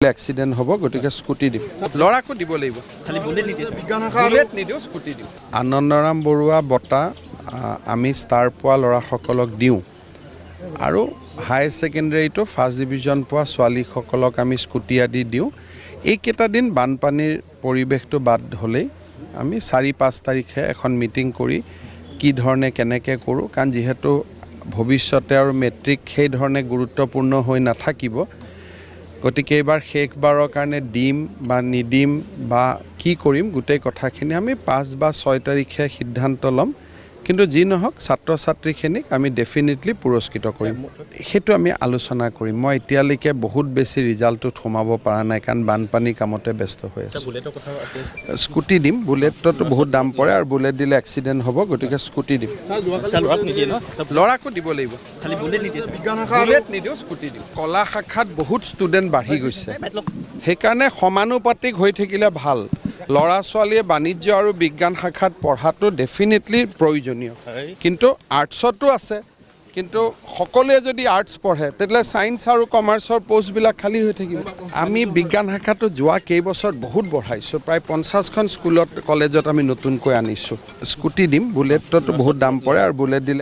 accident হ'ব গতিকে scooty দিম ল'ৰাকো দিব লাগিব খালি বুলেট নিদিওঁ স্কুটি দিম আনন্দৰাম বৰুৱা বঁটা আমি ষ্টাৰ পোৱা ল'ৰাসকলক দিওঁ আৰু হাই ছেকেণ্ডেৰীটো ফাৰ্ষ্ট ডিভিজন পোৱা ছোৱালীসকলক আমি স্কুটি আদি দিওঁ এইকেইটা দিন বানপানীৰ পৰিৱেশটো বাদ হ'লেই আমি 4-5 তাৰিখে এখন মিটিং কৰি কি ধৰণে কেনেকৈ কৰোঁ কাৰণ যিহেতু ভৱিষ্যতে আৰু মেট্ৰিক সেই ধৰণে গুৰুত্বপূৰ্ণ হৈ নাথাকিব গতিকে এইবাৰ শেষবাৰৰ কাৰণে দিম বা নিদিম বা কি কৰিম গোটেই কথাখিনি আমি 5 বা 6 তাৰিখে সিদ্ধান্ত ল'ম কিন্তু যি নহওক ছাত্ৰ ছাত্ৰীখিনিক আমি ডেফিনেটলি পুৰস্কৃত কৰিম সেইটো আমি আলোচনা কৰিম মই এতিয়ালৈকে বহুত বেছি ৰিজাল্টটো থমাব পৰা নাই কাৰণ বানপানী কামতে ব্যস্ত হৈ আছে স্কুটি দিম বুলেটতো বহুত দাম পৰে আৰু বুলেট দিলে এক্সিডেণ্ট হ'ব গতিকে স্কুটি দিম ল'ৰাকো দিব লাগিব খালি বুলেট নিদিওঁ স্কুটি দিম কলা শাখাত বহুত ষ্টুডেণ্ট বাঢ়ি গৈছে সেইকাৰণে সমানুপাতিক হৈ থাকিলে ভাল ল'ৰা ছোৱালীয়ে বাণিজ্য আৰু বিজ্ঞান শাখাত পঢ়াটো ডেফিনেটলি প্ৰয়োজনীয় কিন্তু আৰ্টছতো আছে কিন্তু সকলোৱে যদি আৰ্টছ পঢ়ে তেতিয়াহ'লে ছায়েন্স আৰু কমাৰ্চৰ পষ্টবিলাক খালী হৈ থাকিব আমি বিজ্ঞান শাখাটো যোৱা কেইবছৰ বহুত বঢ়াইছোঁ প্ৰায় 50খন স্কুলত কলেজত আমি নতুনকৈ আনিছোঁ স্কুটি দিম বুলেটতো বহুত দাম পৰে আৰু বুলেট দিলে